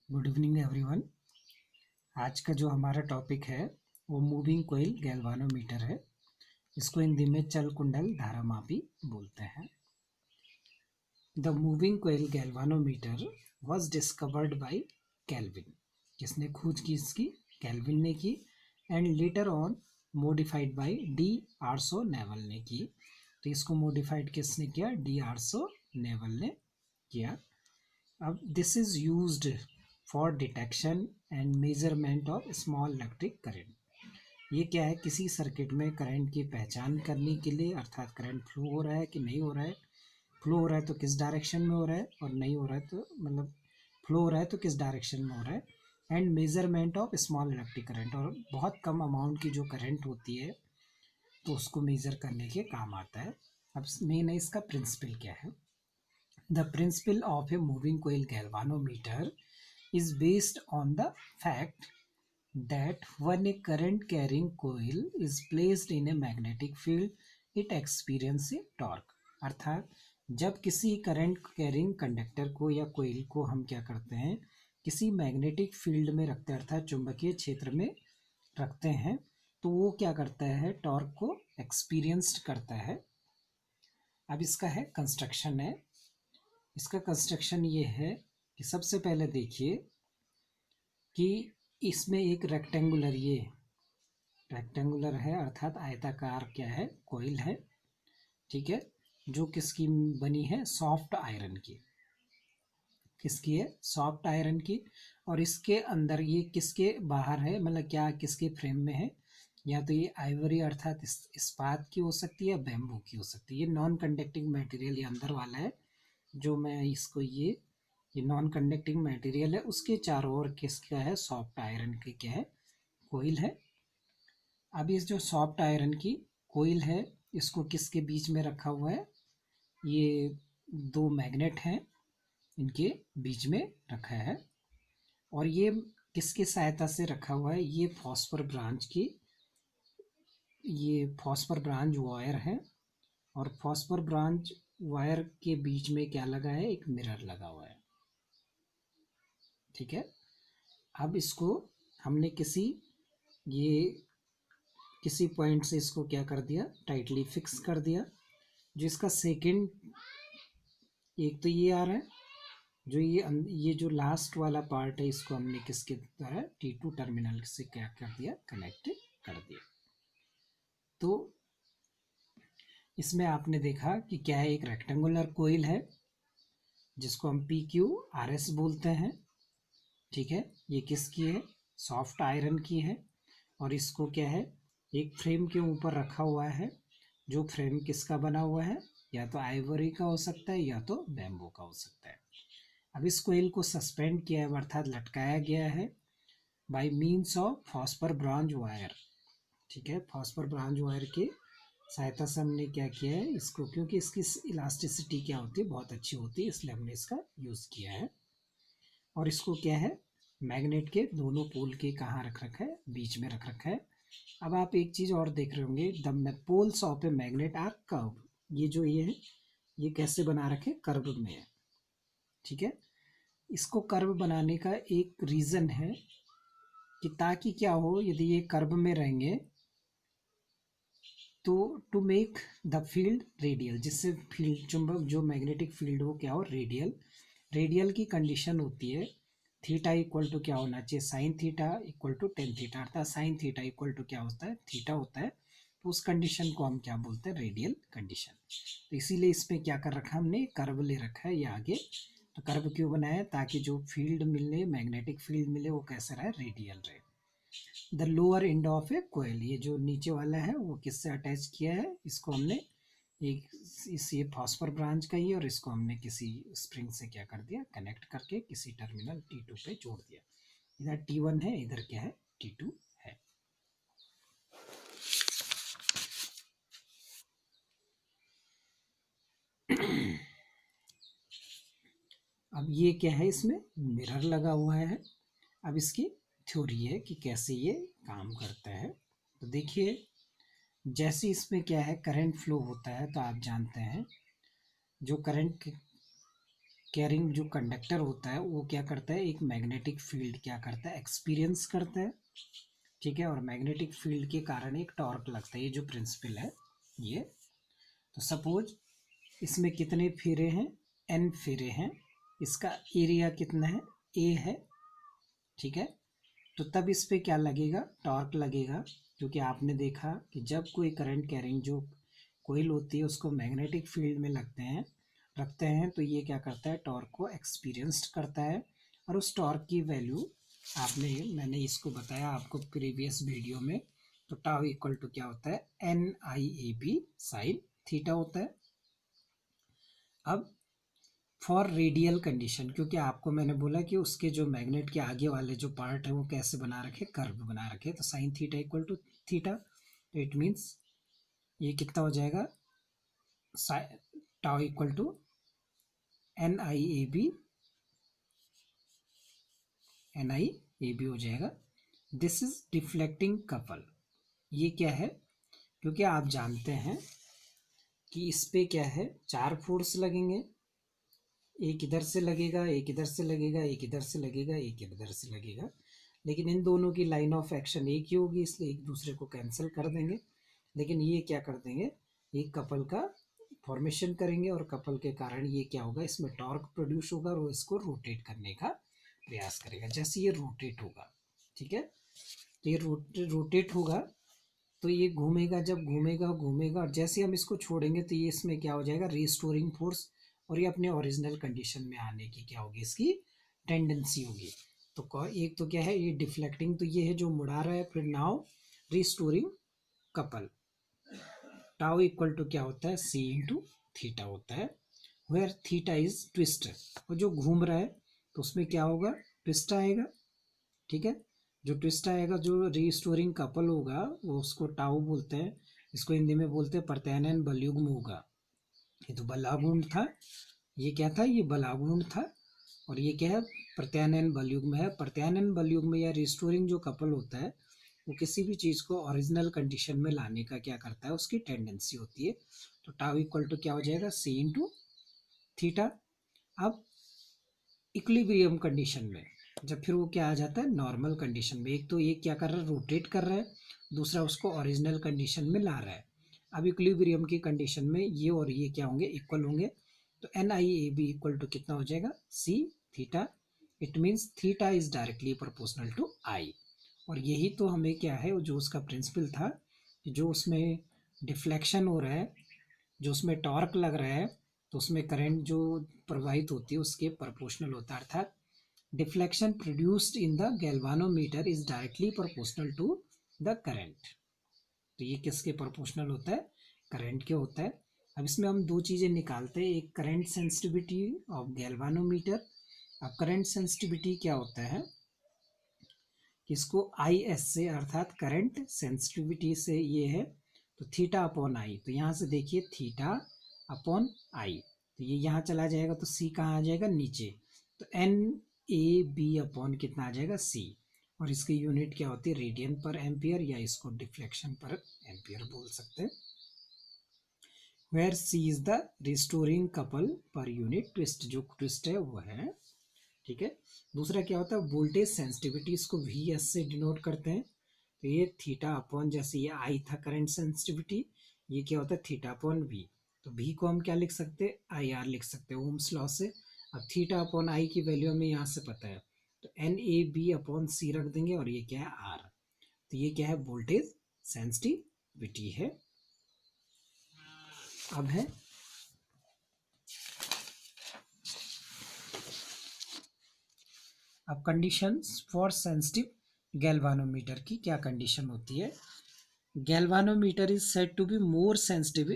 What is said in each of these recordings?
Good evening everyone. आज का जो हमारा टॉपिक है वो मूविंग कोइल गैल्वानोमीटर है। इसको हिंदी में चल कुंडल धारामापी बोलते हैं। The moving coil galvanometer was discovered by Kelvin. किसने खोज की इसकी? कैल्विन ने की। And later on modified by D'Arsonval ने की। तो इसको मॉडिफाइड किसने किया? डी आर्सो नेवल ने किया। अब this is used for detection and measurement of small electric current. ये क्या है? किसी सर्किट में करंट की पहचान करने के लिए, अर्थात करंट फ्लो हो रहा है कि नहीं हो रहा है, फ्लो हो रहा है तो किस डायरेक्शन में हो रहा है, और नहीं हो रहा है तो मतलब फ्लो हो रहा है तो किस डायरेक्शन में हो रहा है। And measurement of small electric current, और बहुत कम अमाउंट की जो करंट होती है तो उसको मेजर करने के काम आता है। अब मेन है इसका प्रिंसिपल क्या है। The principle of a moving coil galvanometer is based on the fact that when a current carrying coil is placed in a magnetic field, it experiences a torque। अर्थात जब किसी करंट कैरिंग कंडक्टर को या कोयल को हम क्या करते हैं, किसी मैग्नेटिक फील्ड में रखते हैं, अर्थात चुंबकीय क्षेत्र में रखते हैं, तो वो क्या करता है? टॉर्क को एक्सपीरियंस्ड करता है। अब इसका है कंस्ट्रक्शन है। इसका कंस्ट्रक्शन ये है कि सबसे पहले देखिए कि इसमें एक रेक्टेंगुलर है, अर्थात आयताकार क्या है? कोइल है। ठीक है, जो किसकी बनी है? सॉफ्ट आयरन की। किसकी है? सॉफ्ट आयरन की। और इसके अंदर ये किसके बाहर है, मतलब क्या किसके फ्रेम में है? या तो ये आइवरी अर्थात इस्पात की हो सकती है या बैम्बू की हो सकती है। ये नॉन कंडक्टिंग मटेरियल ये अंदर वाला है, जो मैं इसको ये नॉन कंडक्टिंग मटेरियल है, उसके चारों ओर किसका है? सॉफ्ट आयरन की क्या है? कोइल है। अब इस जो सॉफ्ट आयरन की कोइल है, इसको किसके बीच में रखा हुआ है? ये दो मैग्नेट हैं, इनके बीच में रखा है। और ये किसकी सहायता से रखा हुआ है? ये फॉस्फर ब्रांच वायर है। और फॉस्फर ब्रांच वायर के बीच में क्या लगा है? एक मिरर लगा हुआ है। ठीक है, अब इसको हमने किसी पॉइंट से इसको क्या कर दिया? टाइटली फिक्स कर दिया। जो इसका सेकंड, एक तो ये आ रहा है, जो ये जो लास्ट वाला पार्ट है, इसको हमने किसके द्वारा? T2 टर्मिनल से क्या कर दिया? कनेक्ट कर दिया। तो इसमें आपने देखा कि क्या है? एक रेक्टेंगुलर कोइल है जिसको हम PQRS बोलते हैं। ठीक है, ये किसकी है? सॉफ्ट आयरन की है। और इसको क्या है? एक फ्रेम के ऊपर रखा हुआ है, जो फ्रेम किसका बना हुआ है? या तो आइवरी का हो सकता है या तो बैम्बू का हो सकता है। अब इस कोयल को सस्पेंड किया है, अर्थात लटकाया गया है bye means of phosphor branch wire. ठीक है, फॉस्फर ब्रांच वायर के सहायता से हमने क्या किया है इसको, क्योंकि इसकी इलास्टिसिटी क्या होती है? बहुत अच्छी होती है, इसलिए हमने इसका यूज़ किया है। और इसको क्या है? मैग्नेट के दोनों पोल के कहाँ रख रखा है? बीच में रख रखा है। अब आप एक चीज़ और देख रहे होंगे, the poles of a magnet are curve. ये जो ये है, ये कैसे बना रखे? कर्व में है। ठीक है, इसको कर्व बनाने का एक रीज़न है कि ताकि क्या हो, यदि ये कर्व में रहेंगे तो to make the field radial, जिससे फील्ड चुंबक जो मैग्नेटिक फील्ड हो क्या हो? रेडियल। रेडियल की कंडीशन होती है थीटा इक्वल टू क्या होना चाहिए? Sine theta equal to tan theta, अर्थात साइन थीटा इक्वल टू क्या होता है? थीटा होता है। तो उस कंडीशन को हम क्या बोलते हैं? Radial condition. तो इसीलिए इसमें क्या कर रखा है हमने? कर्व ले रखा है ये आगे। तो कर्व क्यों बनाया? ताकि जो फील्ड मिले, मैग्नेटिक फील्ड मिले, वो कैसे रहे? रेडियल रहे। द लोअर एंड ऑफ ए कोयल, ये जो नीचे वाला है वो किससे अटैच किया है? इसको हमने एक ये फॉस्फर ब्रांच का ही है, और इसको हमने किसी स्प्रिंग से क्या कर दिया? कनेक्ट करके किसी टर्मिनल T2 पे जोड़ दिया। इधर T1 है, इधर क्या है? T2 है। अब ये क्या है? इसमें मिरर लगा हुआ है। अब इसकी थ्योरी है कि कैसे ये काम करता है। तो देखिए, जैसे इसमें क्या है? करंट फ्लो होता है, तो आप जानते हैं जो करंट कैरिंग जो कंडक्टर होता है वो क्या करता है, एक मैग्नेटिक फील्ड क्या करता है, एक्सपीरियंस करता है, ठीक है, और मैग्नेटिक फील्ड के कारण एक टॉर्क लगता है। ये जो प्रिंसिपल है ये, तो सपोज इसमें कितने फेरे हैं, एन फेरे हैं, इसका एरिया कितना है, ए है, ठीक है। तो तब इस पे क्या लगेगा, टॉर्क लगेगा, क्योंकि आपने देखा कि जब कोई करंट कैरिंग जो कोइल होती है उसको मैग्नेटिक फील्ड में रखते हैं तो ये क्या करता है, टॉर्क को एक्सपीरियंस्ड करता है। और उस टॉर्क की वैल्यू मैंने इसको बताया आपको प्रीवियस वीडियो में। तो टाउ इक्वल टू क्या होता है, NIAB साइन थीटा होता है। अब फॉर रेडियल कंडीशन, क्योंकि आपको मैंने बोला कि उसके जो मैग्नेट के आगे वाले जो पार्ट है वो कैसे बना रखे, कर्व बना रखे, तो sine theta equal to theta, तो इट मीन्स ये कितना हो जाएगा, टाउ इक्वल टू NIAB हो जाएगा। This is deflecting couple. ये क्या है, क्योंकि आप जानते हैं कि इस पे क्या है, 4 फोर्स लगेंगे, एक इधर से लगेगा, एक इधर से लगेगा, एक इधर से लगेगा, एक इधर से लगेगा, लेकिन इन दोनों की लाइन ऑफ एक्शन एक ही होगी, इसलिए एक दूसरे को कैंसिल कर देंगे। लेकिन ये क्या कर देंगे, एक कपल का फॉर्मेशन करेंगे, और कपल के कारण ये क्या होगा, इसमें टॉर्क प्रोड्यूस होगा और वो इसको रोटेट करने का प्रयास करेगा। जैसे ये रोटेट होगा, ठीक है, तो ये रोटेट होगा तो ये घूमेगा, जब घूमेगा और जैसे हम इसको छोड़ेंगे तो ये इसमें क्या हो जाएगा, रिस्टोरिंग फोर्स, और ये अपने ओरिजिनल कंडीशन में आने की क्या होगी, इसकी टेंडेंसी होगी। तो एक तो क्या है, ये डिफ्लेक्टिंग, तो ये है जो मुड़ा रहा है, फिर now restoring couple, tau equal to क्या होता है, C इंटू थीटा होता है, वेयर थीटा इज ट्विस्ट, और जो घूम रहा है तो उसमें क्या होगा, ट्विस्ट आएगा, ठीक है। जो ट्विस्ट आएगा, जो रिस्टोरिंग कपल होगा वो उसको टाउ बोलते हैं, इसको हिंदी में बोलते हैं प्रत्यानयन बलयुग्म होगा। ये तो बलागुण था, ये क्या था, ये बलागुण था, और ये क्या है, प्रत्यानयन बलयुग्म है। प्रत्यानयन बलयुग्म या रिस्टोरिंग जो कपल होता है वो किसी भी चीज़ को ओरिजिनल कंडीशन में लाने का क्या करता है, उसकी टेंडेंसी होती है। तो टाउ इक्वल टू क्या हो जाएगा, C इंटू थीटा। अब इक्विलिब्रियम कंडीशन में जब फिर वो क्या आ जाता है, नॉर्मल कंडीशन में, एक तो ये क्या कर रहा है, रोटेट कर रहा है, दूसरा उसको ओरिजिनल कंडीशन में ला रहा है। अब इक्विलिब्रियम की कंडीशन में ये और ये क्या होंगे, इक्वल होंगे, तो NIAB इक्वल टू कितना हो जाएगा, C theta. It means theta is directly proportional to I। और यही तो हमें क्या है, जो उसका प्रिंसिपल था, जो उसमें डिफ्लेक्शन हो रहा है, जो उसमें टॉर्क लग रहा है, तो उसमें करंट जो प्रवाहित होती है उसके प्रोपोर्शनल होता है, अर्थात deflection produced in the galvanometer is directly proportional to the current. तो ये किसके प्रोपोर्शनल होता है, करंट के होता है। अब इसमें हम दो चीज़ें निकालते हैं, एक करंट सेंसिटिविटी ऑफ गैल्वानोमीटर। अब करंट सेंसिटिविटी क्या होता है, इसको IS से, अर्थात करंट सेंसिटिविटी से ये है, तो थीटा अपॉन आई, तो यहाँ से देखिए थीटा अपॉन आई, तो ये यहाँ चला जाएगा, तो C कहाँ आ जाएगा, नीचे, तो NAB अपॉन कितना आ जाएगा, C, और इसकी यूनिट क्या होती है, रेडियन पर एम्पियर, या इसको डिफ्लेक्शन पर एम्पियर बोल सकते हैं, where C is the restoring couple per unit twist, जो ट्विस्ट है वो है, ठीक है। दूसरा क्या होता है, वोल्टेज सेंसिटिविटी, इसको VS से डिनोट करते हैं, तो ये थीटा अपॉन, जैसे ये I था करंट सेंसिटिविटी, ये क्या होता है, थीटा अपॉन V, तो V को हम क्या लिख सकते हैं, IR लिख सकते हैं ओम्स लॉ से। अब थीटा अपॉन I की वैल्यू हमें यहाँ से पता है, तो NAB अपॉन C रख देंगे, और ये क्या है, R, तो ये क्या है, वोल्टेज सेंसिटिविटी है। अब है अब कंडीशंस फॉर सेंसिटिव गैल्वानोमीटर की क्या कंडीशन होती है, galvanometer is said to be more sensitive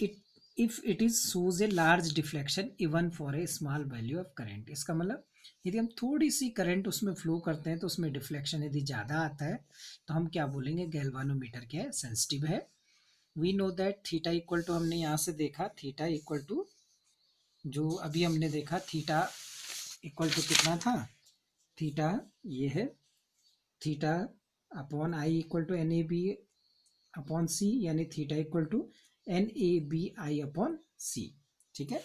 it if it is shows a large deflection even for a small value of current। इसका मतलब यदि हम थोड़ी सी करंट उसमें फ्लो करते हैं तो उसमें डिफ्लेक्शन यदि ज़्यादा आता है तो हम क्या बोलेंगे, गैल्वानोमीटर क्या है, सेंसिटिव है। We know that theta equal to, हमने यहाँ से देखा थीटा इक्वल टू, जो अभी हमने देखा थीटा इक्वल टू कितना था, थीटा ये है, theta upon I equal to NAB upon C, यानी theta equal to NABI upon C, ठीक है।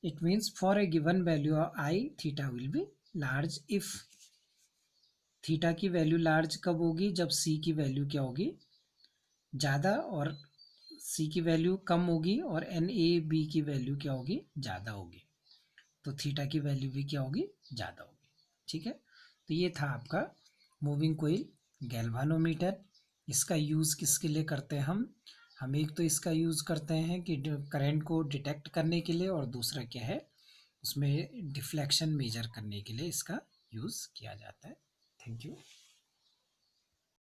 It means for a given value of I, theta will be large if theta की value large कब होगी, जब सी की वैल्यू क्या होगी, ज़्यादा, और सी की वैल्यू कम होगी, और एन ए बी की वैल्यू क्या होगी, ज़्यादा होगी। तो थीटा की वैल्यू भी क्या होगी, ज़्यादा होगी। ठीक है, तो ये था आपका मूविंग कोइल गैल्वानोमीटर। इसका यूज़ किसके लिए करते हैं हम एक तो इसका यूज़ करते हैं कि करंट को डिटेक्ट करने के लिए, और दूसरा क्या है, उसमें डिफ्लेक्शन मेजर करने के लिए इसका यूज़ किया जाता है। Thank you.